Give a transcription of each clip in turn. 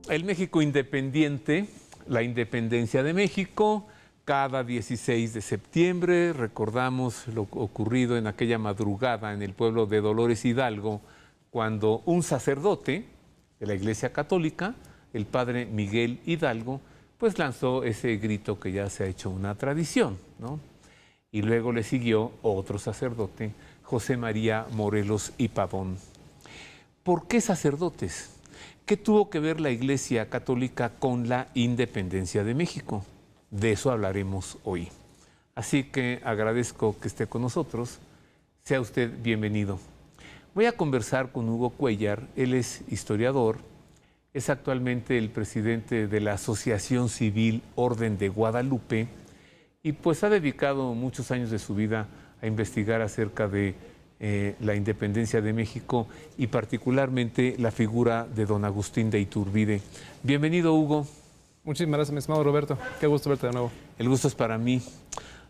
el México independiente, la independencia de México, cada 16 de septiembre recordamos lo ocurrido en aquella madrugada en el pueblo de Dolores Hidalgo, cuando un sacerdote de la Iglesia Católica, el padre Miguel Hidalgo, pues lanzó ese grito que ya se ha hecho una tradición, ¿no? Y luego le siguió otro sacerdote, José María Morelos y Pavón. ¿Por qué sacerdotes? ¿Qué tuvo que ver la Iglesia Católica con la independencia de México? De eso hablaremos hoy. Así que agradezco que esté con nosotros. Sea usted bienvenido. Voy a conversar con Hugo Cuéllar. Él es historiador, es actualmente el presidente de la Asociación Civil Orden de Guadalupe y pues ha dedicado muchos años de su vida a investigar acerca de la independencia de México y particularmente la figura de don Agustín de Iturbide. Bienvenido, Hugo. Muchísimas gracias, mi estimado Roberto. Qué gusto verte de nuevo. El gusto es para mí.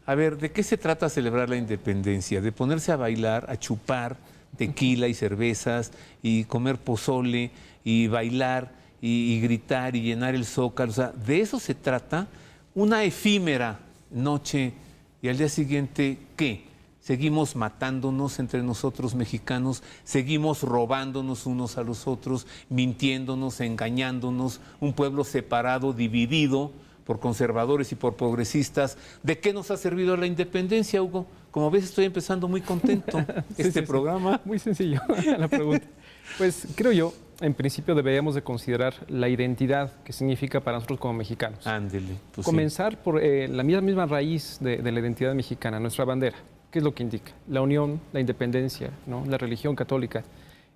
A ver, ¿de qué se trata celebrar la independencia? ¿De ponerse a bailar, a chupar tequila y cervezas y comer pozole y bailar y gritar y llenar el Zócalo? O sea, ¿de eso se trata? Una efímera noche y al día siguiente, ¿qué? Seguimos matándonos entre nosotros mexicanos, seguimos robándonos unos a los otros, mintiéndonos, engañándonos, un pueblo separado, dividido por conservadores y por progresistas. ¿De qué nos ha servido la independencia, Hugo? Como ves, estoy empezando muy contento este programa. Muy sencillo la pregunta. Pues creo yo, en principio deberíamos de considerar la identidad que significa para nosotros como mexicanos. Ándele. Pues comenzar sí. por la misma raíz de la identidad mexicana, nuestra bandera. ¿Qué es lo que indica? La unión, la independencia, ¿no? La religión católica.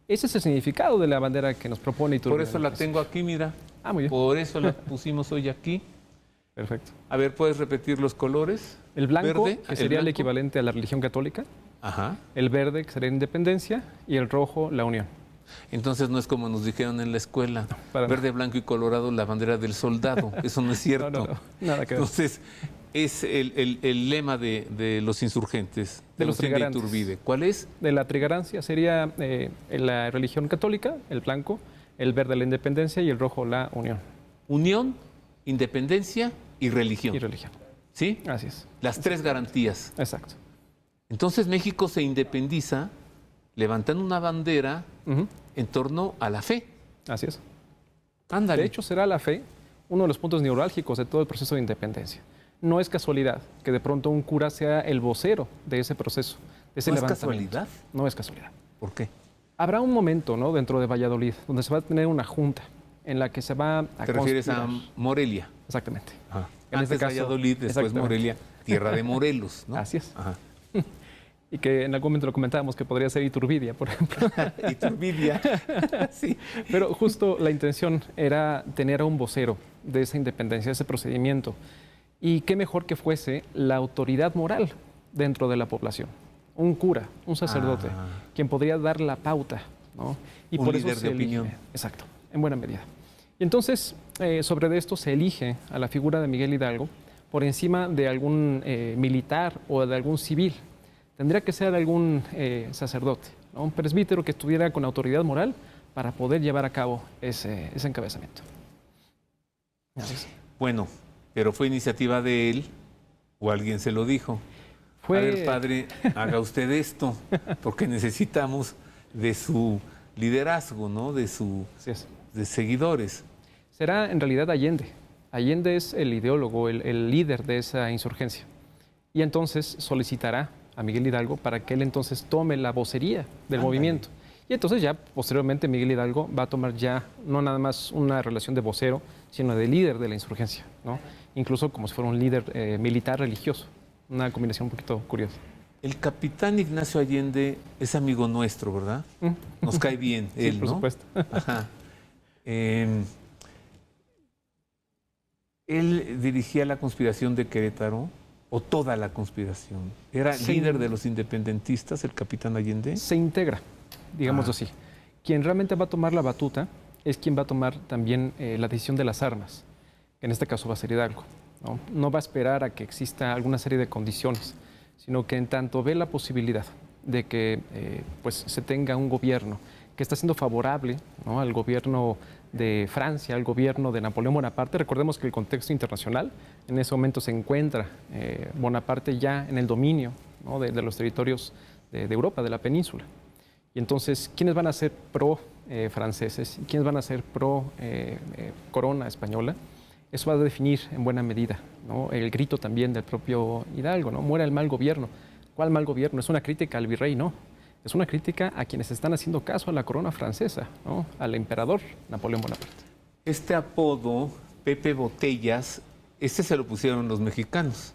Ese es el significado de la bandera que nos propone Iturbide. Por eso la tengo aquí, mira. Ah, muy bien. Por eso la pusimos hoy aquí. Perfecto. A ver, ¿puedes repetir los colores? El blanco, verde, que sería el blanco. equivalente a la religión católica. Ajá. El verde, que sería independencia. Y el rojo, la unión. Entonces no es como nos dijeron en la escuela, para verde, nada. Blanco y colorado, la bandera del soldado. Eso no es cierto. No, nada que ver. Entonces, es el lema de los insurgentes, de los trigarantes. Iturbide. ¿Cuál es? De la trigarancia sería la religión católica, el blanco, el verde la independencia y el rojo la unión. Unión, independencia y religión. Y religión. ¿Sí? Así es. Las tres garantías. Exacto. Entonces México se independiza levantando una bandera en torno a la fe. Así es. Ándale. De hecho, será la fe uno de los puntos neurálgicos de todo el proceso de independencia. No es casualidad que de pronto un cura sea el vocero de ese proceso, de ese ¿No es levantamiento. casualidad? No es casualidad. ¿Por qué? Habrá un momento, ¿no?, dentro de Valladolid donde se va a tener una junta en la que se va a ¿Te refieres a conspirar. Camorelia? Exactamente. Ajá. En Antes este caso, Valladolid, después exactamente. Morelia, tierra de Morelos, ¿no? Así es. Ajá. Y que en algún momento lo comentábamos que podría ser Iturbidia, por ejemplo. Iturbidia. Sí. Pero justo la intención era tener a un vocero de esa independencia, de ese procedimiento. Y qué mejor que fuese la autoridad moral dentro de la población. Un cura, un sacerdote, quien podría dar la pauta, ¿no? Y un por líder eso se de opinión. elige, exacto, en buena medida. Y entonces, sobre esto se elige a la figura de Miguel Hidalgo por encima de algún militar o de algún civil. Tendría que ser algún sacerdote, ¿no? Un presbítero que estuviera con autoridad moral para poder llevar a cabo ese encabezamiento. Bueno, pero fue iniciativa de él o alguien se lo dijo. A ver, padre, haga usted esto, porque necesitamos de su liderazgo, ¿no? De seguidores. Será en realidad Allende. Allende es el ideólogo, el líder de esa insurgencia. Y entonces solicitará a Miguel Hidalgo para que él entonces tome la vocería del movimiento. Y entonces ya posteriormente Miguel Hidalgo va a tomar ya no nada más una relación de vocero, sino de líder de la insurgencia, ¿no? Incluso como si fuera un líder militar religioso. Una combinación un poquito curiosa. El capitán Ignacio Allende es amigo nuestro, ¿verdad? Nos cae bien él, sí, por ¿no? supuesto. Ajá. Él dirigía la conspiración de Querétaro, o toda la conspiración. ¿Era líder de los independentistas, el capitán Allende? Se integra, digámoslo así. Quien realmente va a tomar la batuta es quien va a tomar también la decisión de las armas. En este caso va a ser Hidalgo. No va a esperar a que exista alguna serie de condiciones, sino que en tanto ve la posibilidad de que pues, se tenga un gobierno que está siendo favorable, ¿no?, al gobierno de Francia, al gobierno de Napoleón Bonaparte. Recordemos que el contexto internacional en ese momento se encuentra Bonaparte ya en el dominio, ¿no?, de los territorios de Europa, de la península. Y entonces, ¿quiénes van a ser pro franceses y quiénes van a ser pro corona española? Eso va a definir en buena medida, ¿no?, el grito también del propio Hidalgo, ¿no? Muera el mal gobierno. ¿Cuál mal gobierno? ¿Es una crítica al virrey? No. Es una crítica a quienes están haciendo caso a la corona francesa, ¿no?, al emperador Napoleón Bonaparte. Este apodo, Pepe Botellas, se lo pusieron los mexicanos.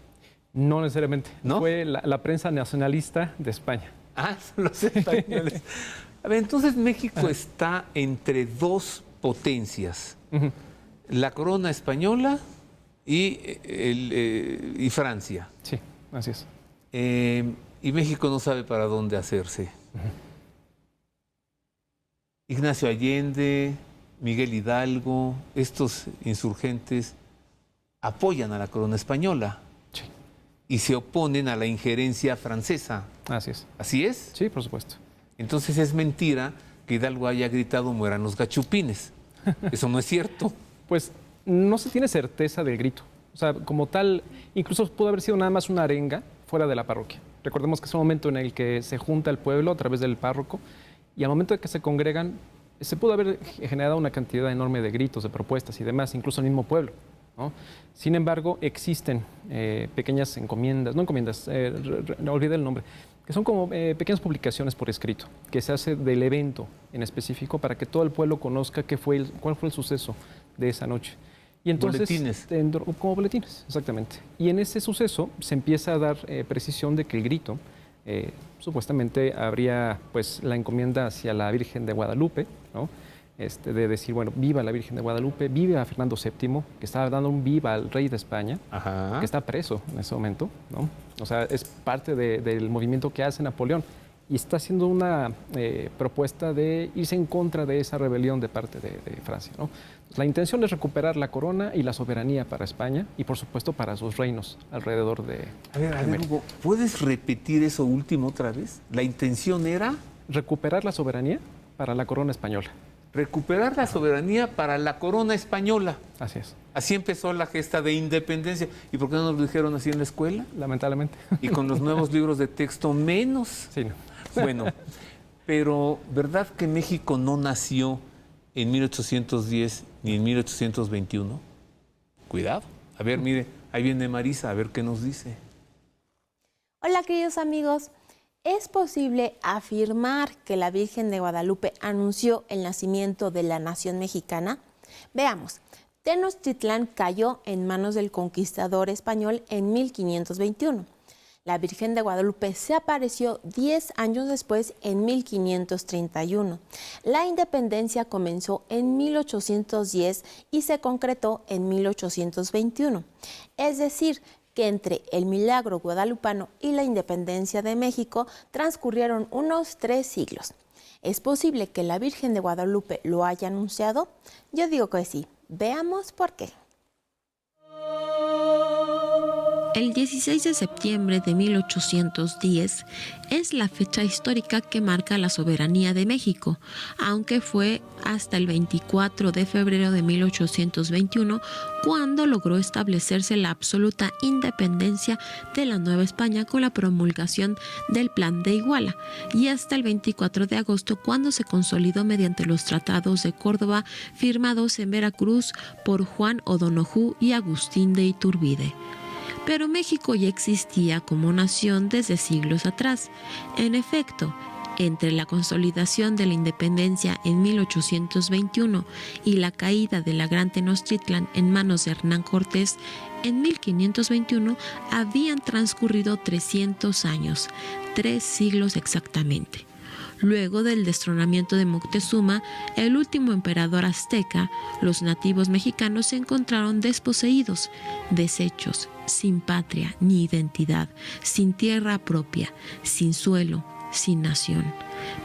No necesariamente. ¿No? Fue la prensa nacionalista de España. Ah, son los españoles. A ver, entonces México está entre dos potencias. Ujú. La corona española y Francia. Sí, así es. Y México no sabe para dónde hacerse. Ignacio Allende, Miguel Hidalgo, estos insurgentes apoyan a la corona española. Sí, Y se oponen a la injerencia francesa. así es. ¿Así es? Sí, por supuesto. Entonces es mentira que Hidalgo haya gritado mueran los gachupines. Eso no es cierto. Pues no se tiene certeza del grito. O sea, como tal, incluso pudo haber sido nada más una arenga fuera de la parroquia. Recordemos que es un momento en el que se junta el pueblo a través del párroco y al momento de que se congregan, se pudo haber generado una cantidad enorme de gritos, de propuestas y demás, incluso en el mismo pueblo, ¿no? Sin embargo, existen pequeñas encomiendas, no encomiendas, no olvidé el nombre, que son como pequeñas publicaciones por escrito, que se hace del evento en específico para que todo el pueblo conozca cuál fue el suceso de esa noche. Y entonces, Boletines. Como boletines, exactamente. Y en ese suceso se empieza a dar precisión de que el grito, supuestamente habría pues la encomienda hacia la Virgen de Guadalupe, ¿no? De decir, bueno, viva la Virgen de Guadalupe, viva a Fernando VII, que estaba dando un viva al rey de España, Ajá. que está preso en ese momento, ¿no? O sea, es parte del movimiento que hace Napoleón y está haciendo una propuesta de irse en contra de esa rebelión de parte de Francia, ¿no? La intención es recuperar la corona y la soberanía para España y, por supuesto, para sus reinos alrededor de A ver, México. Hugo, ¿puedes repetir eso último otra vez? La intención era Recuperar la soberanía para la corona española. recuperar la soberanía para la corona española. Así es, Así empezó la gesta de independencia. ¿Y por qué no nos lo dijeron así en la escuela? lamentablemente. Y con los nuevos libros de texto menos. Sí, no. Bueno, pero ¿verdad que México no nació en 1810 ni en 1821? Cuidado. A ver, mire, ahí viene Marisa, a ver qué nos dice. Hola, queridos amigos. ¿Es posible afirmar que la Virgen de Guadalupe anunció el nacimiento de la nación mexicana? Veamos. Tenochtitlán cayó en manos del conquistador español en 1521. La Virgen de Guadalupe se apareció 10 años después, en 1531. La independencia comenzó en 1810 y se concretó en 1821. Es decir, que entre el milagro guadalupano y la independencia de México transcurrieron unos 3 siglos. ¿Es posible que la Virgen de Guadalupe lo haya anunciado? Yo digo que sí. Veamos por qué. El 16 de septiembre de 1810 es la fecha histórica que marca la soberanía de México, aunque fue hasta el 24 de febrero de 1821 cuando logró establecerse la absoluta independencia de la Nueva España con la promulgación del Plan de Iguala, y hasta el 24 de agosto cuando se consolidó mediante los tratados de Córdoba firmados en Veracruz por Juan O'Donojú y Agustín de Iturbide. Pero México ya existía como nación desde siglos atrás. En efecto, entre la consolidación de la independencia en 1821 y la caída de la Gran Tenochtitlán en manos de Hernán Cortés, en 1521 habían transcurrido 300 años, 3 siglos exactamente. Luego del destronamiento de Moctezuma, el último emperador azteca, los nativos mexicanos se encontraron desposeídos, deshechos, sin patria ni identidad, sin tierra propia, sin suelo, sin nación.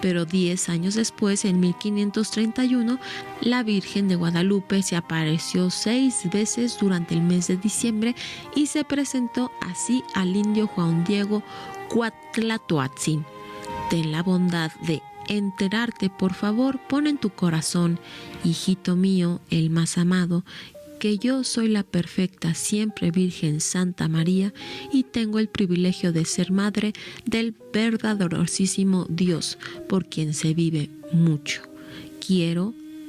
Pero 10 años después, en 1531, la Virgen de Guadalupe se apareció 6 veces durante el mes de diciembre y se presentó así al indio Juan Diego Cuatlatoatzin. Ten la bondad de enterarte, por favor, pon en tu corazón, hijito mío, el más amado, que yo soy la perfecta, siempre Virgen Santa María y tengo el privilegio de ser madre del verdaderosísimo Dios, por quien se vive mucho.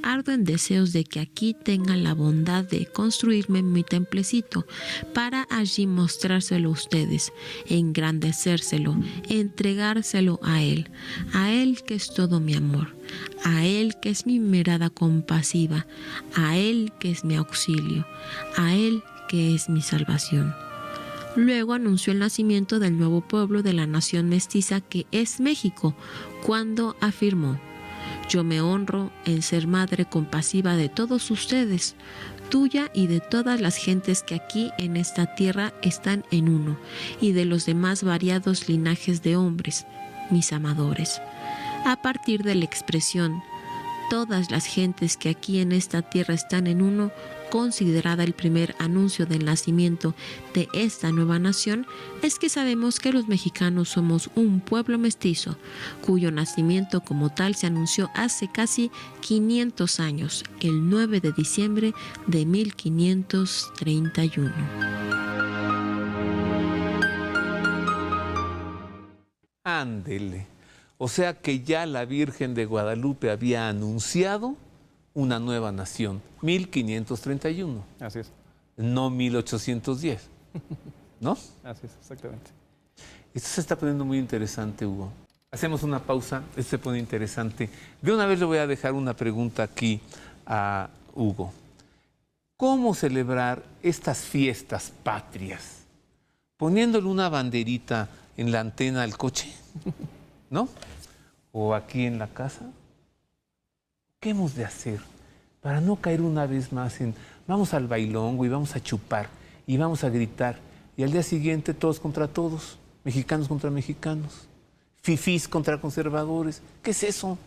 Ardo en deseos de que aquí tengan la bondad de construirme mi templecito para allí mostrárselo a ustedes, engrandecérselo, entregárselo a Él que es todo mi amor, a Él que es mi mirada compasiva, a Él que es mi auxilio, a Él que es mi salvación. Luego anunció el nacimiento del nuevo pueblo de la nación mestiza que es México, cuando afirmó: yo me honro en ser madre compasiva de todos ustedes, tuya y de todas las gentes que aquí en esta tierra están en uno, y de los demás variados linajes de hombres, mis amadores. A partir de la expresión, todas las gentes que aquí en esta tierra están en uno, considerada el primer anuncio del nacimiento de esta nueva nación, es que sabemos que los mexicanos somos un pueblo mestizo, cuyo nacimiento como tal se anunció hace casi 500 años, el 9 de diciembre de 1531. Ándele. O sea que ya la Virgen de Guadalupe había anunciado una nueva nación, 1531. Así es. No 1810, ¿no? Así es, exactamente. Esto se está poniendo muy interesante, Hugo. Hacemos una pausa, esto se pone interesante. De una vez le voy a dejar una pregunta aquí a Hugo. ¿Cómo celebrar estas fiestas patrias? ¿Poniéndole una banderita en la antena al coche? ¿No? ¿O aquí en la casa? ¿Qué hemos de hacer para no caer una vez más en vamos al bailongo y vamos a chupar y vamos a gritar y al día siguiente todos contra todos, mexicanos contra mexicanos, fifís contra conservadores? ¿Qué es eso?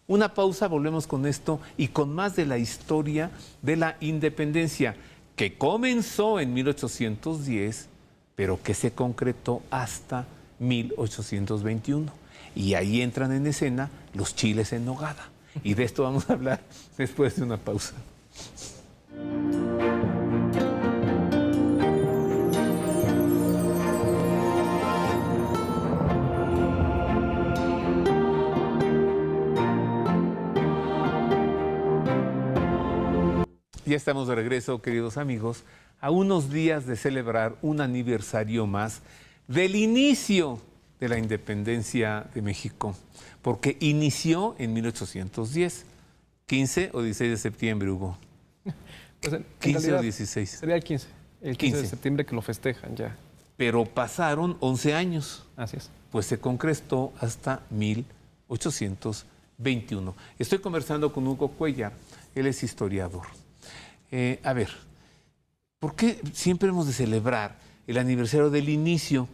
Una pausa, volvemos con esto y con más de la historia de la independencia que comenzó en 1810, pero que se concretó hasta 1821. Y ahí entran en escena los chiles en nogada. Y de esto vamos a hablar después de una pausa. Ya estamos de regreso, queridos amigos, a unos días de celebrar un aniversario más del inicio de la independencia de México, porque inició en 1810, 15 o 16 de septiembre, Hugo. Pues en 15 o 16. Sería el 15 de septiembre que lo festejan ya. Pero pasaron 11 años. Así es. Pues se concretó hasta 1821. Estoy conversando con Hugo Cuellar, él es historiador. A ver, ¿por qué siempre hemos de celebrar el aniversario del inicio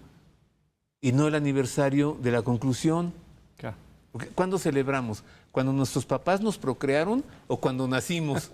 y no el aniversario de la conclusión? Claro. Porque ¿cuándo celebramos? ¿Cuando nuestros papás nos procrearon o cuando nacimos?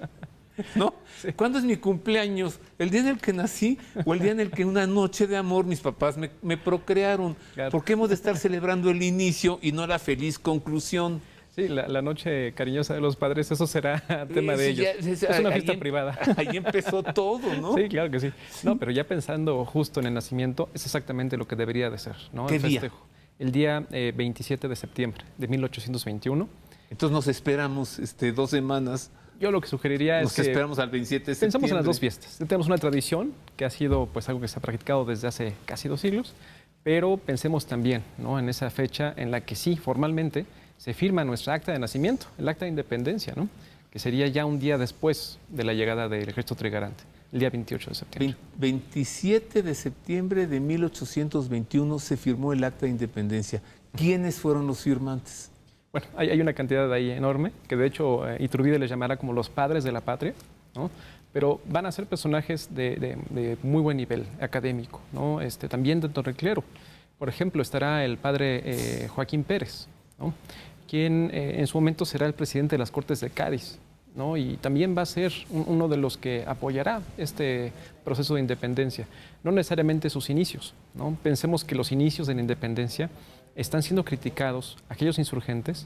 ¿No? Sí. ¿Cuándo es mi cumpleaños? ¿El día en el que nací o el día en el que una noche de amor mis papás me procrearon? Claro. ¿Por qué hemos de estar celebrando el inicio y no la feliz conclusión? Sí, la noche cariñosa de los padres, eso será tema de ellos. Es una fiesta privada. Ahí empezó todo, ¿no? Sí, claro que sí. No, pero ya pensando justo en el nacimiento, es exactamente lo que debería de ser, ¿no? ¿Qué día? El día 27 de septiembre de 1821. Entonces nos esperamos 2 semanas. Yo lo que sugeriría es que esperamos al 27 de septiembre. Pensamos en las dos fiestas. Tenemos una tradición que ha sido pues algo que se ha practicado desde hace casi 2 siglos, pero pensemos también, ¿no?, en esa fecha en la que sí, formalmente, se firma nuestra acta de nacimiento, el acta de independencia, ¿no?, que sería ya un día después de la llegada del ejército trigarante, el día 28 de septiembre. 27 de septiembre de 1821 se firmó el acta de independencia. ¿Quiénes fueron los firmantes? Bueno, hay una cantidad ahí enorme, que de hecho Iturbide les llamará como los padres de la patria, ¿no?, pero van a ser personajes de muy buen nivel académico, ¿no?, también dentro del clero. Por ejemplo, estará el padre Joaquín Pérez, ¿no?, quien en su momento será el presidente de las Cortes de Cádiz, ¿no?, y también va a ser uno de los que apoyará este proceso de independencia, no necesariamente sus inicios, ¿no? Pensemos que los inicios de la independencia están siendo criticados aquellos insurgentes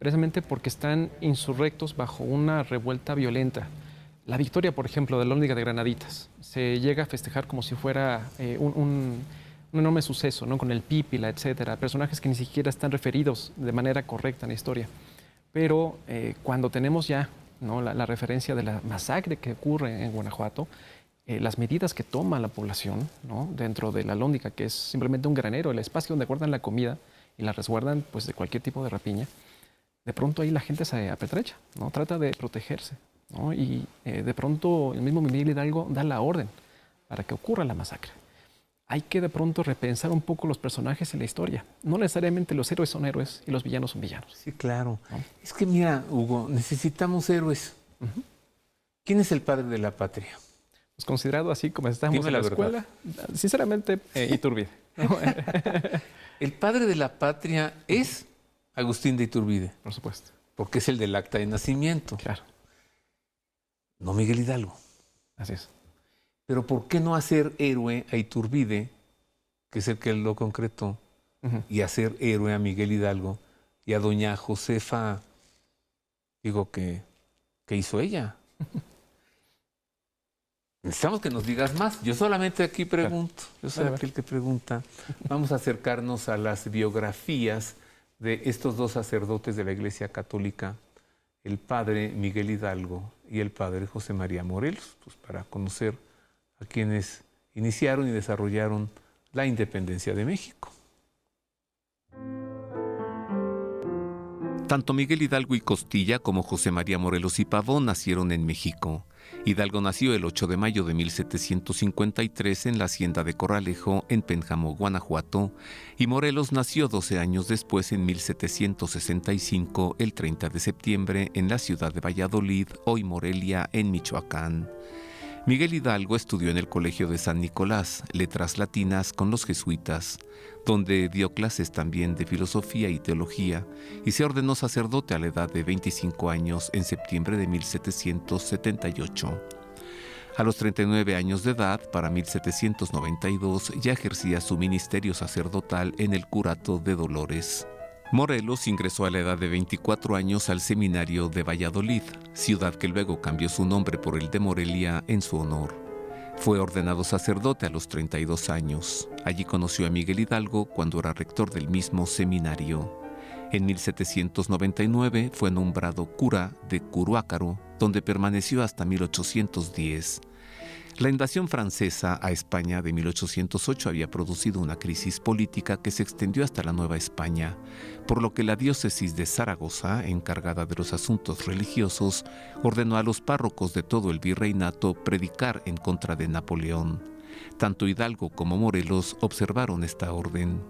precisamente porque están insurrectos bajo una revuelta violenta. La victoria, por ejemplo, de la Lóndiga de Granaditas se llega a festejar como si fuera un enorme suceso, ¿no? Con el Pípila, etcétera, personajes que ni siquiera están referidos de manera correcta en la historia. Pero cuando tenemos ya, ¿no?, la referencia de la masacre que ocurre en Guanajuato, las medidas que toma la población, ¿no?, dentro de la Lóndiga, que es simplemente un granero, el espacio donde guardan la comida y la resguardan, pues, de cualquier tipo de rapiña, de pronto ahí la gente se apetrecha, ¿no? Trata de protegerse, ¿no? Y de pronto el mismo Miguel Hidalgo da la orden para que ocurra la masacre. Hay que de pronto repensar un poco los personajes en la historia. No necesariamente los héroes son héroes y los villanos son villanos. Sí, claro. ¿No? Es que mira, Hugo, necesitamos héroes. ¿Quién es el padre de la patria? Pues considerado así como estamos Dime en la la escuela, sinceramente, Iturbide, ¿no? El padre de la patria es Agustín de Iturbide, Por supuesto. porque es el del acta de nacimiento, Claro, no Miguel Hidalgo. así es. Pero ¿por qué no hacer héroe a Iturbide, que es el que lo concretó, y hacer héroe a Miguel Hidalgo y a doña Josefa, digo, ¿qué hizo ella? Necesitamos que nos digas más. Yo solamente aquí pregunto. Yo soy aquel que pregunta. Vamos a acercarnos a las biografías de estos dos sacerdotes de la Iglesia Católica, el padre Miguel Hidalgo y el padre José María Morelos, pues para conocer a quienes iniciaron y desarrollaron la independencia de México. Tanto Miguel Hidalgo y Costilla como José María Morelos y Pavón nacieron en México. Hidalgo nació el 8 de mayo de 1753 en la hacienda de Corralejo, en Pénjamo, Guanajuato, y Morelos nació 12 años después, en 1765, el 30 de septiembre, en la ciudad de Valladolid, hoy Morelia, en Michoacán. Miguel Hidalgo estudió en el Colegio de San Nicolás, letras latinas con los jesuitas, donde dio clases también de filosofía y teología, y se ordenó sacerdote a la edad de 25 años en septiembre de 1778. A los 39 años de edad, para 1792, ya ejercía su ministerio sacerdotal en el curato de Dolores. Morelos ingresó a la edad de 24 años al seminario de Valladolid, ciudad que luego cambió su nombre por el de Morelia en su honor. Fue ordenado sacerdote a los 32 años. Allí conoció a Miguel Hidalgo cuando era rector del mismo seminario. En 1799 fue nombrado cura de Curuácaro, donde permaneció hasta 1810. La invasión francesa a España de 1808 había producido una crisis política que se extendió hasta la Nueva España, por lo que la diócesis de Zaragoza, encargada de los asuntos religiosos, ordenó a los párrocos de todo el virreinato predicar en contra de Napoleón. Tanto Hidalgo como Morelos observaron esta orden.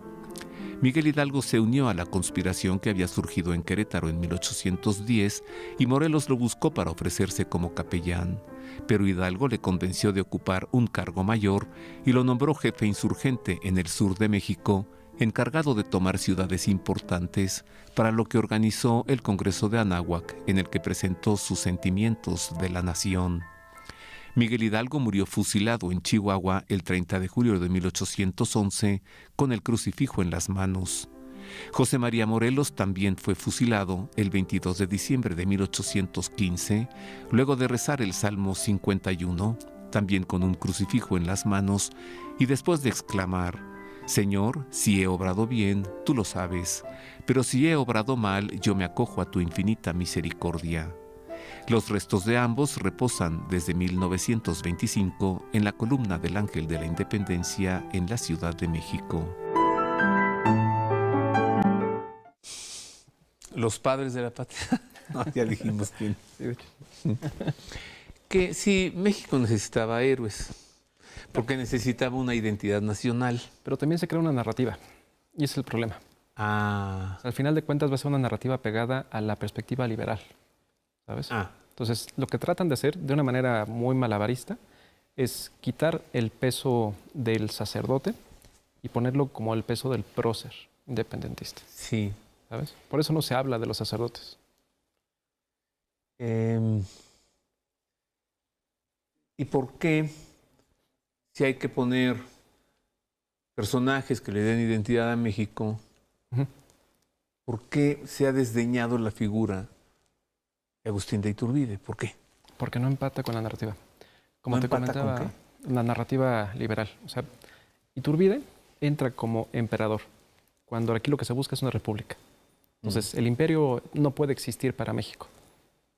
Miguel Hidalgo se unió a la conspiración que había surgido en Querétaro en 1810 y Morelos lo buscó para ofrecerse como capellán. Pero Hidalgo le convenció de ocupar un cargo mayor y lo nombró jefe insurgente en el sur de México, encargado de tomar ciudades importantes, para lo que organizó el Congreso de Anáhuac, en el que presentó sus sentimientos de la nación. Miguel Hidalgo murió fusilado en Chihuahua el 30 de julio de 1811 con el crucifijo en las manos. José María Morelos también fue fusilado el 22 de diciembre de 1815, luego de rezar el Salmo 51, también con un crucifijo en las manos, y después de exclamar: «Señor, si he obrado bien, tú lo sabes, pero si he obrado mal, yo me acojo a tu infinita misericordia». Los restos de ambos reposan desde 1925 en la columna del Ángel de la Independencia en la Ciudad de México. Los padres de la patria. No, ya dijimos quién. Que sí, México necesitaba héroes, porque necesitaba una identidad nacional. Pero también se crea una narrativa, y ese es el problema. Al final de cuentas va a ser una narrativa pegada a la perspectiva liberal, ¿sabes? Entonces, lo que tratan de hacer de una manera muy malabarista es quitar el peso del sacerdote y ponerlo como el peso del prócer independentista. Sí. ¿Sabes? Por eso no se habla de los sacerdotes. ¿Y por qué, si hay que poner personajes que le den identidad a México, ¿Por qué se ha desdeñado la figura de Agustín de Iturbide? ¿Por qué? Porque no empata con la narrativa. Como ¿No te empata comentaba, con la narrativa liberal. O sea, Iturbide entra como emperador, cuando aquí lo que se busca es una república. Entonces, el imperio no puede existir para México.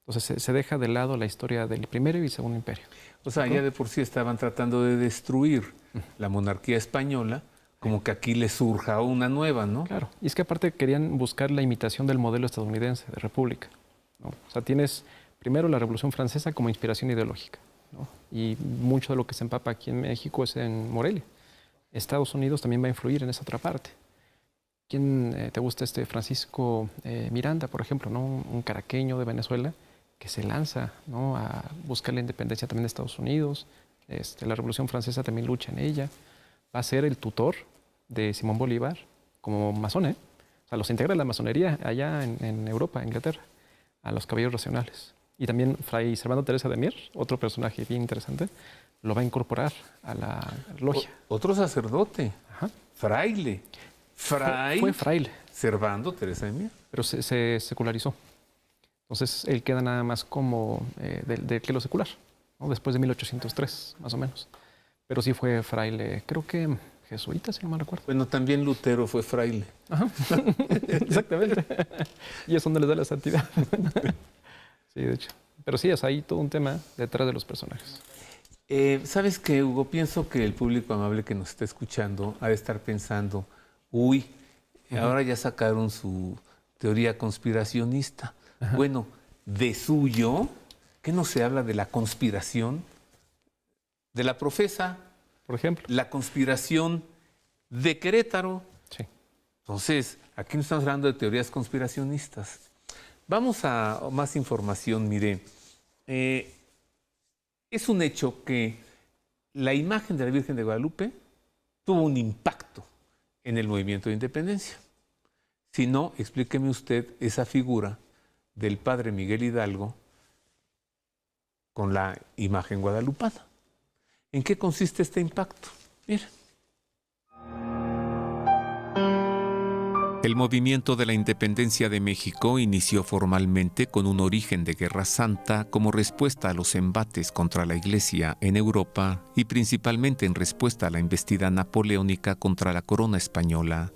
Entonces, se deja de lado la historia del primero y segundo imperio. O sea, ya de por sí estaban tratando de destruir la monarquía española, como que aquí le surja una nueva, ¿no? Claro, y es que aparte querían buscar la imitación del modelo estadounidense de república, ¿no? O sea, tienes primero la Revolución Francesa como inspiración ideológica, ¿no? Y mucho de lo que se empapa aquí en México es en Morelia. Estados Unidos también va a influir en esa otra parte. ¿Quién te gusta Francisco Miranda, por ejemplo, ¿no? Un caraqueño de Venezuela que se lanza, ¿no? A buscar la independencia también de Estados Unidos. La Revolución Francesa también lucha en ella. Va a ser el tutor de Simón Bolívar como masón, ¿eh? O sea, los integra la masonería allá en Europa, Inglaterra, a los caballeros racionales. Y también Fray Servando Teresa de Mier, otro personaje bien interesante, lo va a incorporar a la logia. Otro sacerdote, Ajá. fraile. Fue fraile, Servando Teresa de Mier. pero se secularizó. Entonces, él queda nada más como del clero secular, ¿no? Después de 1803, más o menos. Pero sí fue fraile, creo que jesuita, si no mal recuerdo. Bueno, también Lutero fue fraile. Ajá. Exactamente. Y es donde les da la santidad. Sí, de hecho. Pero sí, hay todo un tema detrás de los personajes. ¿Sabes qué, Hugo? Pienso que el público amable que nos está escuchando ha de estar pensando, uy, ahora ya sacaron su teoría conspiracionista. Ajá. Bueno, de suyo, ¿qué no se habla de la conspiración? De la Profesa, por ejemplo. La conspiración de Querétaro. Sí. Entonces, aquí no estamos hablando de teorías conspiracionistas. Vamos a más información. Mire, es un hecho que la imagen de la Virgen de Guadalupe tuvo un impacto en el movimiento de independencia. Si no, explíqueme usted esa figura del padre Miguel Hidalgo con la imagen guadalupana. ¿En qué consiste este impacto? Mira. El movimiento de la independencia de México inició formalmente con un origen de Guerra Santa como respuesta a los embates contra la Iglesia en Europa y principalmente en respuesta a la embestida napoleónica contra la corona española,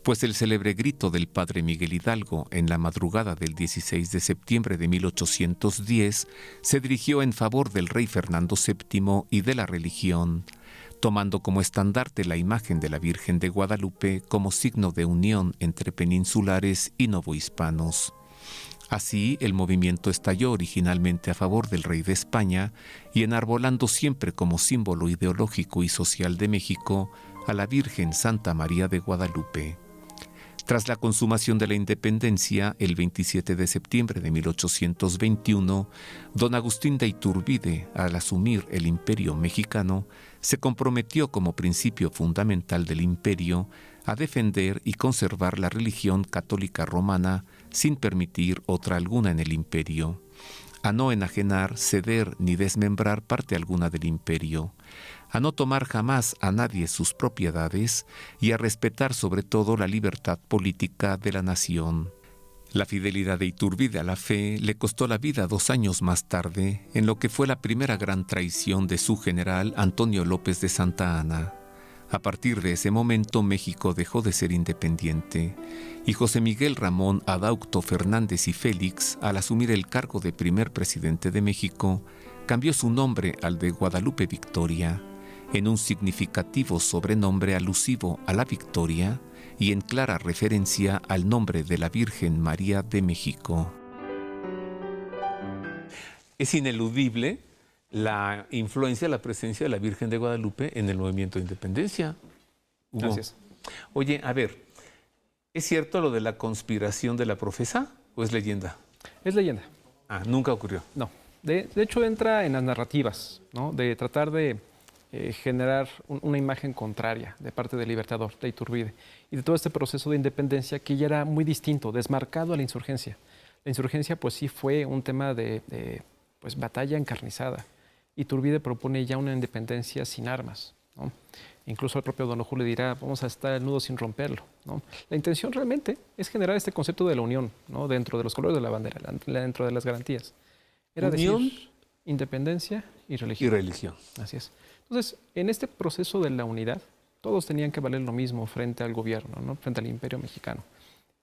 pues el célebre grito del padre Miguel Hidalgo en la madrugada del 16 de septiembre de 1810 se dirigió en favor del rey Fernando VII y de la religión, tomando como estandarte la imagen de la Virgen de Guadalupe como signo de unión entre peninsulares y novohispanos. Así, el movimiento estalló originalmente a favor del rey de España y enarbolando siempre como símbolo ideológico y social de México a la Virgen Santa María de Guadalupe. Tras la consumación de la independencia, el 27 de septiembre de 1821, don Agustín de Iturbide, al asumir el imperio mexicano, se comprometió como principio fundamental del imperio a defender y conservar la religión católica romana sin permitir otra alguna en el imperio, a no enajenar, ceder ni desmembrar parte alguna del imperio, a no tomar jamás a nadie sus propiedades y a respetar sobre todo la libertad política de la nación. La fidelidad de Iturbide a la fe le costó la vida 2 años más tarde en lo que fue la primera gran traición de su general Antonio López de Santa Anna. A partir de ese momento México dejó de ser independiente y José Miguel Ramón Adaucto Fernández y Félix, al asumir el cargo de primer presidente de México, cambió su nombre al de Guadalupe Victoria, en un significativo sobrenombre alusivo a la victoria y en clara referencia al nombre de la Virgen María de México. Es ineludible la influencia, la presencia de la Virgen de Guadalupe en el movimiento de independencia. Hugo. Gracias. Oye, a ver, ¿es cierto lo de la conspiración de la Profesa o es leyenda? Es leyenda. Ah, nunca ocurrió. No. De hecho, entra en las narrativas, ¿no? De tratar de generar una imagen contraria de parte del Libertador, de Iturbide, y de todo este proceso de independencia que ya era muy distinto, desmarcado a la insurgencia. La insurgencia, pues sí, fue un tema de batalla encarnizada. Iturbide propone ya una independencia sin armas, ¿no? Incluso el propio Don Ojú le dirá, vamos a estar el nudo sin romperlo, ¿no? La intención realmente es generar este concepto de la unión, ¿no? Dentro de los colores de la bandera, dentro de las garantías. Era Unión, decir, independencia y religión. y religión. Así es. Entonces, en este proceso de la unidad, todos tenían que valer lo mismo frente al gobierno, ¿no? Frente al imperio mexicano.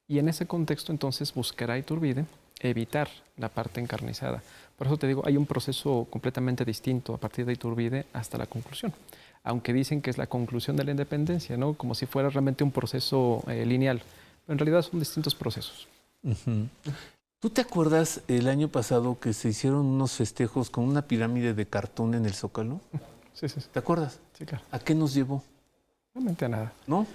Y en ese contexto, entonces, buscará Iturbide evitar la parte encarnizada. Por eso te digo, hay un proceso completamente distinto a partir de Iturbide hasta la conclusión. Aunque dicen que es la conclusión de la independencia, ¿no? Como si fuera realmente un proceso lineal. Pero en realidad son distintos procesos. Uh-huh. ¿Tú te acuerdas el año pasado que se hicieron unos festejos con una pirámide de cartón en el Zócalo? Sí, sí, sí. ¿Te acuerdas? Sí, claro. ¿A qué nos llevó? Realmente a nada. ¿No?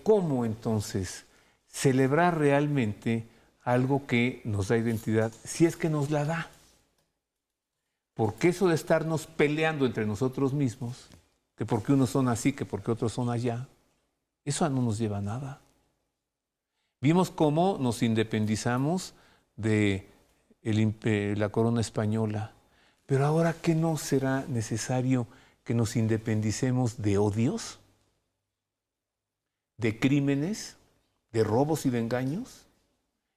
¿Cómo entonces celebrar realmente algo que nos da identidad, si es que nos la da? Porque eso de estarnos peleando entre nosotros mismos, que porque unos son así, que porque otros son allá, eso no nos lleva a nada. Vimos cómo nos independizamos de la corona española, pero ahora, ¿qué no será necesario que nos independicemos de odios, de crímenes, de robos y de engaños?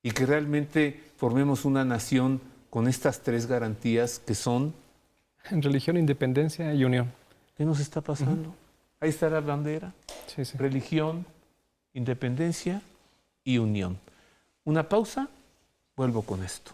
Y que realmente formemos una nación con estas tres garantías que son... En religión, independencia y unión. ¿Qué nos está pasando? Ahí está la bandera. Sí, sí. Religión, independencia y unión. Una pausa, vuelvo con esto.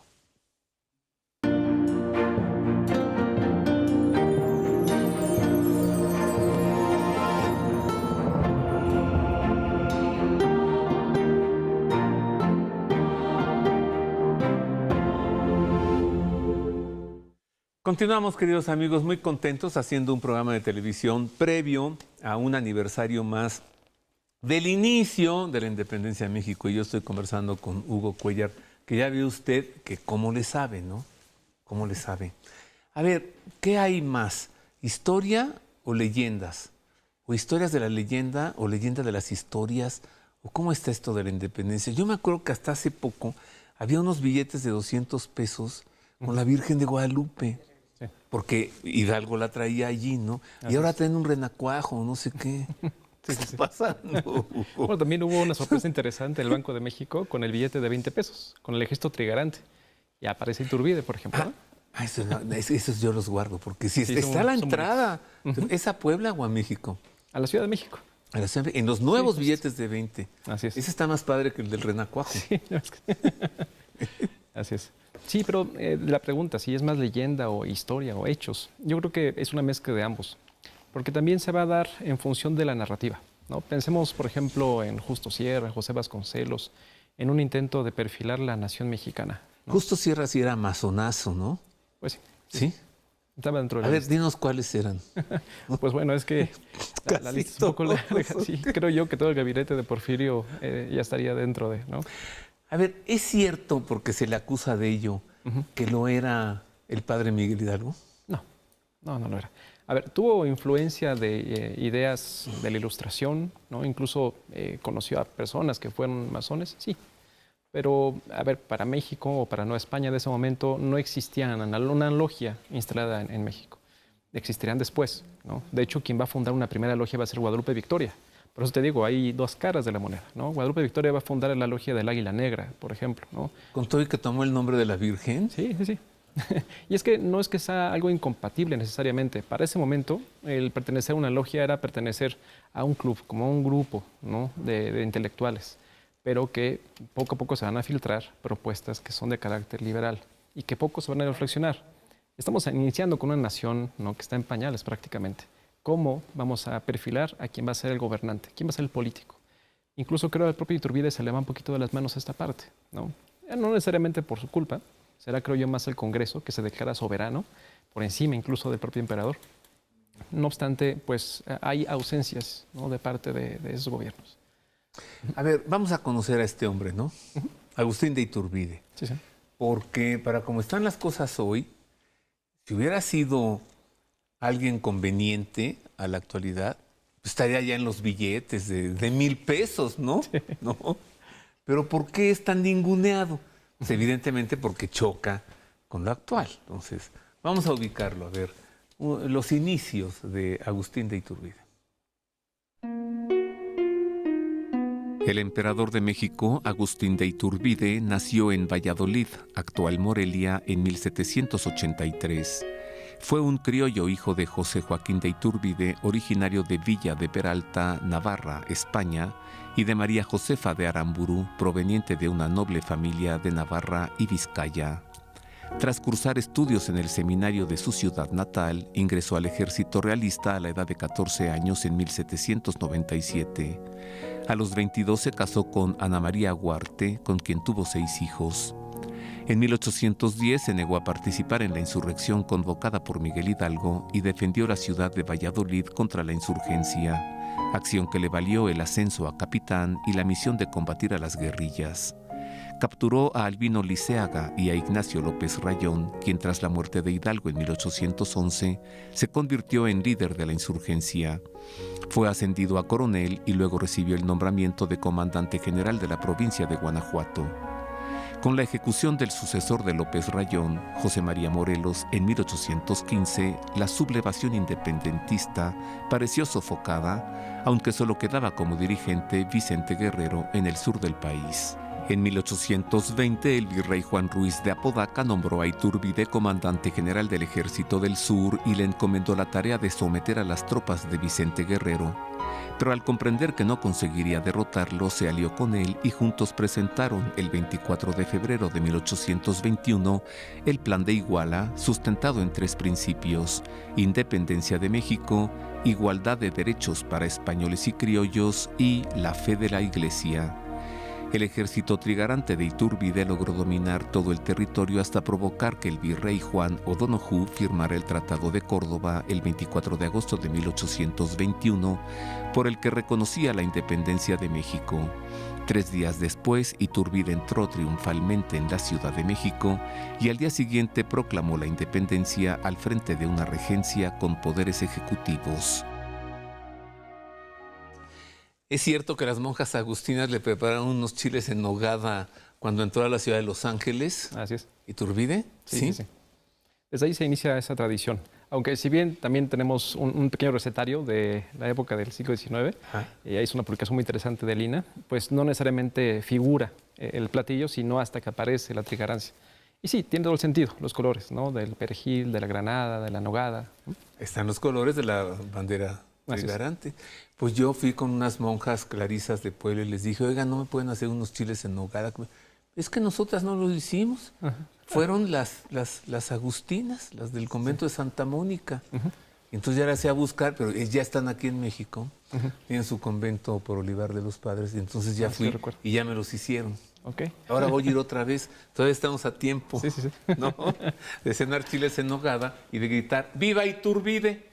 Continuamos, queridos amigos, muy contentos haciendo un programa de televisión previo a un aniversario más del inicio de la independencia de México. Y yo estoy conversando con Hugo Cuéllar, que ya ve usted que cómo le sabe, ¿no? ¿Cómo le sabe? A ver, ¿qué hay más? ¿Historia o leyendas? ¿O historias de la leyenda o leyenda de las historias? ¿O cómo está esto de la independencia? Yo me acuerdo que hasta hace poco había unos billetes de 200 pesos con la Virgen de Guadalupe. Sí. Porque Hidalgo la traía allí, ¿no? Y ahora traen un renacuajo, no sé qué. ¿Qué está pasando? Bueno, también hubo una sorpresa interesante en el Banco de México con el billete de 20 pesos, con el ejército trigarante. Y aparece Iturbide, por ejemplo. ¿No? Esos yo los guardo, porque si Sí, está a la son entrada, ¿es a Puebla o a México? A la Ciudad de México. En los nuevos Sí, billetes de 20. Así es. Ese está más padre que el del renacuajo. Sí, no, es que... Así es. Sí, pero la pregunta, si es más leyenda o historia o hechos, yo creo que es una mezcla de ambos, porque también se va a dar en función de la narrativa, ¿no? Pensemos, por ejemplo, en Justo Sierra, José Vasconcelos, en un intento de perfilar la nación mexicana, ¿no? Justo Sierra sí era masonazo, ¿no? Pues sí. ¿Sí? Estaba dentro de A la ver, lista. dinos cuáles eran. Pues bueno, es que la lista es un poco larga. Sí, creo yo que todo el gabinete de Porfirio ya estaría dentro de, ¿no? A ver, ¿es cierto, porque se le acusa de ello, que lo era el padre Miguel Hidalgo? No lo era. A ver, tuvo influencia de ideas de la Ilustración, ¿no? Incluso conoció a personas que fueron masones, sí. Pero, a ver, para México o para Nueva España de ese momento no existía una logia instalada en México. Existirían después, ¿no? De hecho, quien va a fundar una primera logia va a ser Guadalupe Victoria. Por eso te digo, hay dos caras de la moneda, ¿no? Guadalupe Victoria va a fundar la logia del Águila Negra, por ejemplo, ¿no? ¿Con todo y que tomó el nombre de la Virgen? Sí, sí, sí. Y es que no es que sea algo incompatible necesariamente. Para ese momento, el pertenecer a una logia era pertenecer a un club, como a un grupo, ¿no? de intelectuales, pero que poco a poco se van a filtrar propuestas que son de carácter liberal y que poco se van a reflexionar. Estamos iniciando con una nación, ¿no? que está en pañales prácticamente. ¿Cómo vamos a perfilar a quién va a ser el gobernante, quién va a ser el político? Incluso creo que al propio Iturbide se le va un poquito de las manos a esta parte, ¿no? No necesariamente por su culpa, será creo yo más el Congreso que se declara soberano, por encima incluso del propio emperador. No obstante, pues hay ausencias, ¿no? de parte de esos gobiernos. A ver, vamos a conocer a este hombre, ¿no? Agustín de Iturbide. Sí, sí. Porque para como están las cosas hoy, si hubiera sido alguien conveniente a la actualidad, pues estaría ya en los billetes de 1,000 pesos, ¿no? Sí. ¿No? Pero ¿por qué es tan ninguneado? Pues evidentemente porque choca con lo actual. Entonces, vamos a ubicarlo, a ver, los inicios de Agustín de Iturbide. El emperador de México, Agustín de Iturbide, nació en Valladolid, actual Morelia, en 1783. Fue un criollo hijo de José Joaquín de Iturbide, originario de Villa de Peralta, Navarra, España, y de María Josefa de Aramburu, proveniente de una noble familia de Navarra y Vizcaya. Tras cursar estudios en el seminario de su ciudad natal, ingresó al ejército realista a la edad de 14 años en 1797. A los 22 se casó con Ana María Huarte, con quien tuvo 6 hijos. En 1810 se negó a participar en la insurrección convocada por Miguel Hidalgo y defendió la ciudad de Valladolid contra la insurgencia, acción que le valió el ascenso a capitán y la misión de combatir a las guerrillas. Capturó a Albino Liceaga y a Ignacio López Rayón, quien tras la muerte de Hidalgo en 1811 se convirtió en líder de la insurgencia. Fue ascendido a coronel y luego recibió el nombramiento de comandante general de la provincia de Guanajuato. Con la ejecución del sucesor de López Rayón, José María Morelos, en 1815, la sublevación independentista pareció sofocada, aunque solo quedaba como dirigente Vicente Guerrero en el sur del país. En 1820, el virrey Juan Ruiz de Apodaca nombró a Iturbide comandante general del Ejército del Sur y le encomendó la tarea de someter a las tropas de Vicente Guerrero. Pero al comprender que no conseguiría derrotarlo, se alió con él y juntos presentaron el 24 de febrero de 1821 el Plan de Iguala, sustentado en 3 principios: independencia de México, igualdad de derechos para españoles y criollos y la fe de la Iglesia. El ejército trigarante de Iturbide logró dominar todo el territorio hasta provocar que el virrey Juan O'Donoghue firmara el Tratado de Córdoba el 24 de agosto de 1821, por el que reconocía la independencia de México. 3 días después, Iturbide entró triunfalmente en la Ciudad de México y al día siguiente proclamó la independencia al frente de una regencia con poderes ejecutivos. ¿Es cierto que las monjas agustinas le prepararon unos chiles en nogada cuando entró a la ciudad de Los Ángeles? Así es. ¿Iturbide? Sí. Desde ahí se inicia esa tradición. Aunque si bien también tenemos un pequeño recetario de la época del siglo XIX, ahí es una publicación muy interesante de Lina, pues no necesariamente figura el platillo, sino hasta que aparece la trigarancia. Y sí, tiene todo el sentido, los colores, ¿no? Del perejil, de la granada, de la nogada. Están los colores de la bandera trigarante. Pues yo fui con unas monjas clarisas de Puebla y les dije, oiga, ¿no me pueden hacer unos chiles en nogada? Es que nosotras no los hicimos. Fueron las agustinas, las del convento de Santa Mónica. Y entonces ya las fui a buscar, pero ya están aquí en México. Tienen su convento por Olivar de los Padres. Y entonces ya fui y ya me los hicieron. Ahora voy a ir otra vez. Todavía estamos a tiempo, ¿no? De cenar chiles en nogada y de gritar, ¡viva Iturbide!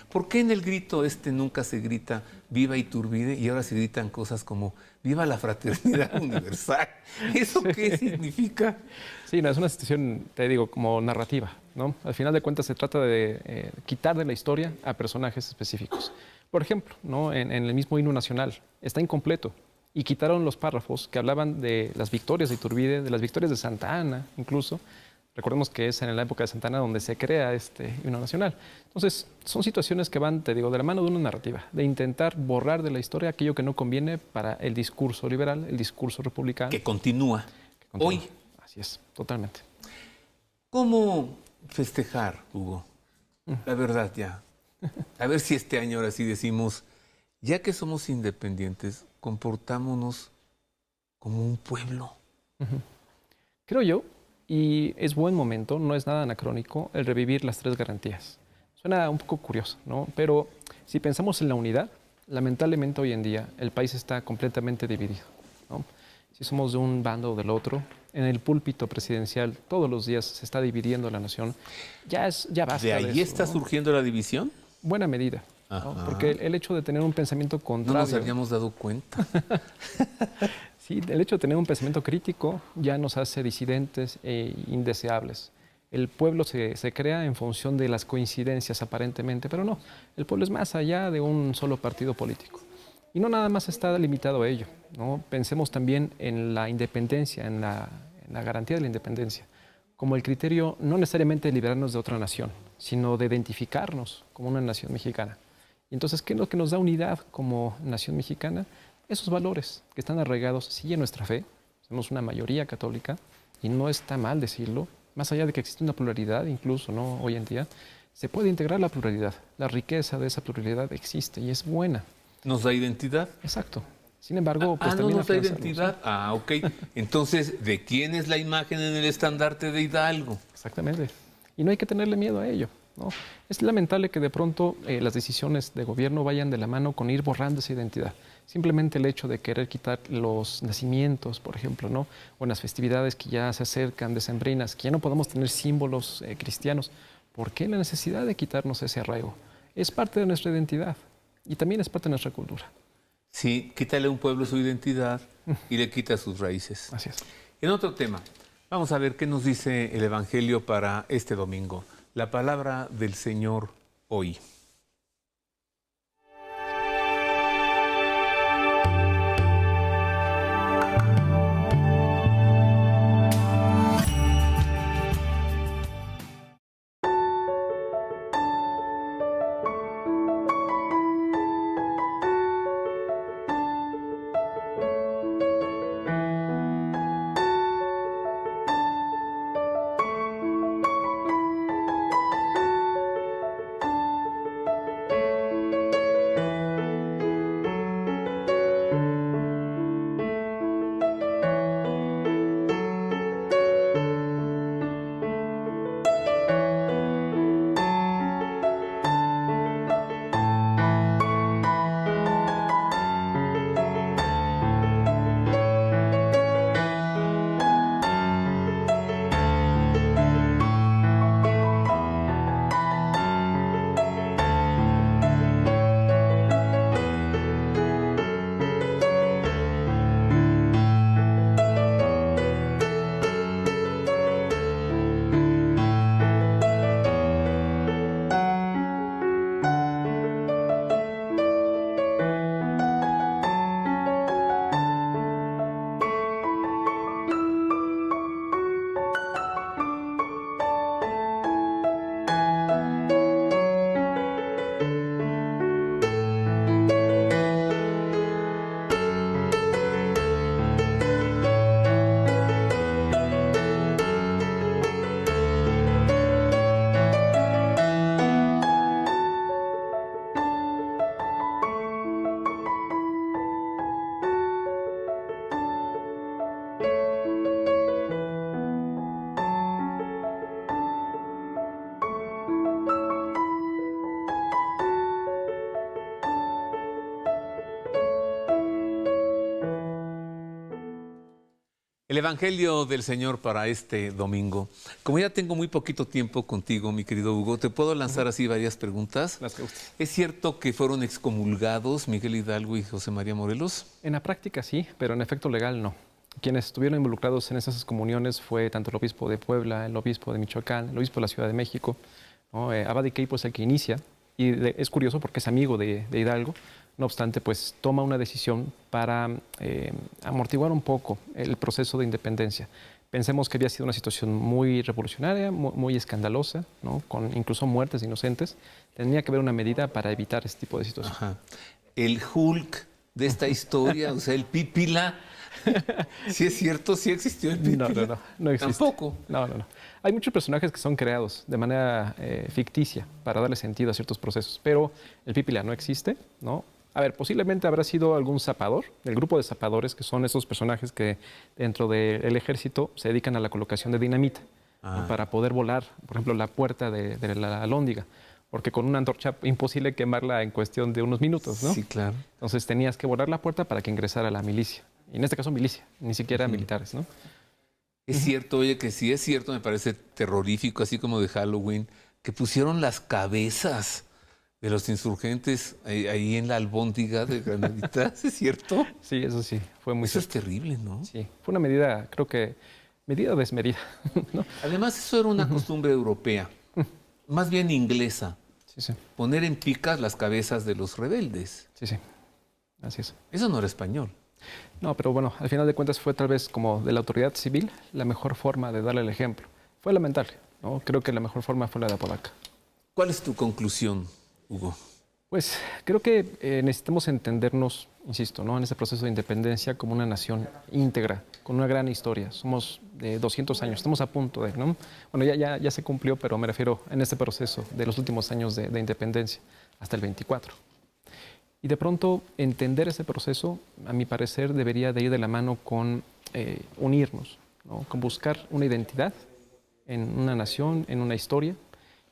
¿Por qué en el grito nunca se grita viva Iturbide y ahora se gritan cosas como viva la fraternidad universal? ¿Eso qué significa? Sí, no, es una situación, te digo, como narrativa, ¿no? Al final de cuentas se trata de quitar de la historia a personajes específicos. Por ejemplo, ¿no? en el mismo himno nacional está incompleto y quitaron los párrafos que hablaban de las victorias de Iturbide, de las victorias de Santa Ana incluso. Recordemos que es en la época de Santa Ana donde se crea este himno nacional. Entonces, son situaciones que van, te digo, de la mano de una narrativa, de intentar borrar de la historia aquello que no conviene para el discurso liberal, el discurso republicano. Que continúa. Hoy. Así es, totalmente. ¿Cómo festejar, Hugo? La verdad ya. A ver si este año ahora sí decimos, ya que somos independientes, comportámonos como un pueblo. Creo yo, y es buen momento, no es nada anacrónico, el revivir las 3 garantías. Suena un poco curioso, ¿no? Pero si pensamos en la unidad, lamentablemente hoy en día el país está completamente dividido, ¿no? Si somos de un bando o del otro, en el púlpito presidencial todos los días se está dividiendo la nación. Ya basta ¿De ahí está surgiendo la división? Buena medida, ¿no? Porque el hecho de tener un pensamiento contrario... No nos habíamos dado cuenta. Sí, el hecho de tener un pensamiento crítico ya nos hace disidentes e indeseables. El pueblo se crea en función de las coincidencias aparentemente, pero no. El pueblo es más allá de un solo partido político. Y no nada más está limitado a ello, ¿no? Pensemos también en la independencia, en la garantía de la independencia, como el criterio no necesariamente de liberarnos de otra nación, sino de identificarnos como una nación mexicana. Y entonces, ¿qué es lo que nos da unidad como nación mexicana? Esos valores que están arraigados, sí, en nuestra fe. Somos una mayoría católica y no está mal decirlo. Más allá de que existe una pluralidad, incluso, ¿no?, hoy en día, se puede integrar la pluralidad. La riqueza de esa pluralidad existe y es buena. ¿Nos da identidad? Exacto. Sin embargo, pues no también nos da afianzarnos, identidad. ¿sí? Ok. Entonces, ¿de quién es la imagen en el estandarte de Hidalgo? Exactamente. Y no hay que tenerle miedo a ello, ¿no? Es lamentable que de pronto las decisiones de gobierno vayan de la mano con ir borrando esa identidad. Simplemente el hecho de querer quitar los nacimientos, por ejemplo, ¿no?, o en las festividades que ya se acercan, decembrinas, que ya no podemos tener símbolos cristianos. ¿Por qué la necesidad de quitarnos ese arraigo? Es parte de nuestra identidad y también es parte de nuestra cultura. Sí, quítale a un pueblo su identidad y le quita sus raíces. Así es. En otro tema, vamos a ver qué nos dice el Evangelio para este domingo. La palabra del Señor hoy. El Evangelio del Señor para este domingo. Como ya tengo muy poquito tiempo contigo, mi querido Hugo, ¿te puedo lanzar así varias preguntas? Las que guste. ¿Es cierto que fueron excomulgados Miguel Hidalgo y José María Morelos? En la práctica sí, pero en efecto legal no. Quienes estuvieron involucrados en esas excomuniones fue tanto el obispo de Puebla, el obispo de Michoacán, el obispo de la Ciudad de México, ¿no? Abad Iqueipo es el que inicia, y es curioso porque es amigo de Hidalgo. No obstante, pues toma una decisión para amortiguar un poco el proceso de independencia. Pensemos que había sido una situación muy revolucionaria, muy escandalosa, ¿no?, con incluso muertes de inocentes. Tenía que haber una medida para evitar este tipo de situaciones. Ajá. El Hulk de esta historia, o sea, el Pípila, ¿sí es cierto? ¿Sí existió el Pípila? No existe. ¿Tampoco? No. Hay muchos personajes que son creados de manera ficticia para darle sentido a ciertos procesos, pero el Pípila no existe, ¿no? A ver, posiblemente habrá sido algún zapador, el grupo de zapadores, que son esos personajes que dentro del ejército se dedican a la colocación de dinamita, ¿no?, para poder volar, por ejemplo, la puerta de la alhóndiga, porque con una antorcha imposible quemarla en cuestión de unos minutos, ¿no? Sí, claro. Entonces tenías que volar la puerta para que ingresara la milicia, y en este caso milicia, ni siquiera militares, ¿no? Es cierto, oye, que sí es cierto, me parece terrorífico, así como de Halloween, que pusieron las cabezas de los insurgentes ahí en la albóndiga de Granaditas, ¿es cierto? Sí, eso sí, fue muy Eso es cierto. terrible, ¿no? Sí, fue una medida, creo que, medida desmedida, ¿no? Además, eso era una costumbre europea, más bien inglesa, Sí, poner en picas las cabezas de los rebeldes. sí, así es. Eso no era español. No, pero bueno, al final de cuentas fue tal vez como de la autoridad civil la mejor forma de darle el ejemplo. Fue lamentable, ¿no? Creo que la mejor forma fue la de Apodaca. ¿Cuál es tu conclusión, Hugo? Pues creo que necesitamos entendernos, insisto, ¿no? En ese proceso de independencia como una nación íntegra, con una gran historia. Somos de 200 años, estamos a punto de, ¿no? Bueno, ya se cumplió, pero me refiero en este proceso de los últimos años de independencia, hasta el 24. Y de pronto entender ese proceso, a mi parecer, debería de ir de la mano con unirnos, ¿no? Con buscar una identidad en una nación, en una historia,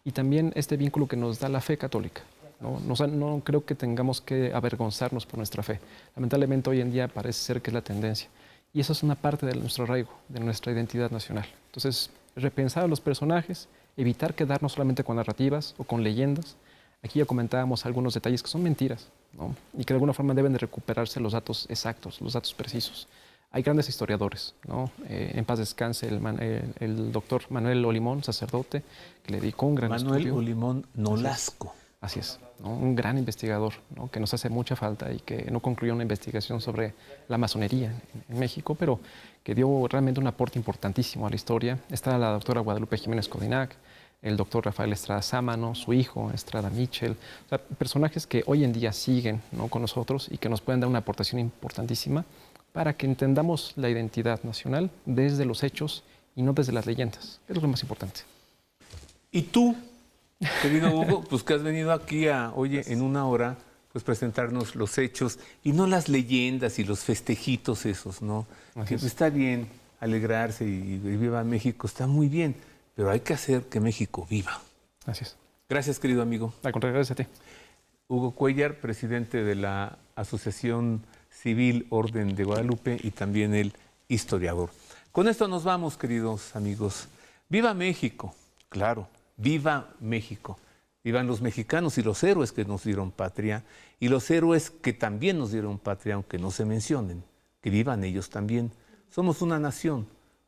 y también este vínculo que nos da la fe católica. No creo que tengamos que avergonzarnos por nuestra fe. Lamentablemente hoy en día parece ser que es la tendencia. Y eso es una parte de nuestro arraigo, de nuestra identidad nacional. Entonces, repensar a los personajes, evitar quedarnos solamente con narrativas o con leyendas. Aquí ya comentábamos algunos detalles que son mentiras, ¿no? Y que de alguna forma deben de recuperarse los datos exactos, los datos precisos. Hay grandes historiadores, ¿no? En paz descanse el doctor Manuel Olimón, sacerdote, que le dedicó un gran Manuel estudio. Olimón Nolasco. Así es, ¿no? Un gran investigador, ¿no? Que nos hace mucha falta y que no concluyó una investigación sobre la masonería en México, pero que dio realmente un aporte importantísimo a la historia. Está la doctora Guadalupe Jiménez Codinac, el doctor Rafael Estrada Sámano, su hijo Estrada Mitchell, o sea, personajes que hoy en día siguen, ¿no? Con nosotros y que nos pueden dar una aportación importantísima para que entendamos la identidad nacional desde los hechos y no desde las leyendas, que es lo más importante. ¿Y tú, querido Hugo, pues que has venido aquí oye, en una hora, pues presentarnos los hechos y no las leyendas y los festejitos esos, ¿no? Que está bien alegrarse y viva México, está muy bien, pero hay que hacer que México viva. Así es. Gracias, querido amigo. Al contrario, gracias a ti. Hugo Cuéllar, presidente de la Asociación Civil Orden de Guadalupe y también el historiador. Con esto nos vamos, queridos amigos. ¡Viva México! Claro, ¡viva México! Vivan los mexicanos y los héroes que nos dieron patria y los héroes que también nos dieron patria, aunque no se mencionen. Que vivan ellos también. Somos una nación,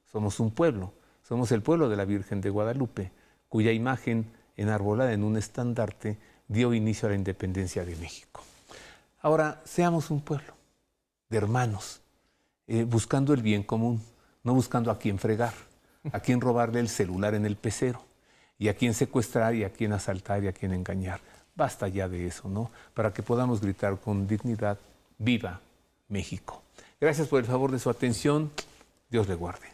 somos un pueblo, somos el pueblo de la Virgen de Guadalupe, cuya imagen enarbolada en un estandarte dio inicio a la independencia de México. Ahora, seamos un pueblo de hermanos, buscando el bien común, no buscando a quién fregar, a quién robarle el celular en el pecero, y a quién secuestrar, y a quién asaltar, y a quién engañar. Basta ya de eso, ¿no? Para que podamos gritar con dignidad, ¡viva México! Gracias por el favor de su atención. Dios le guarde.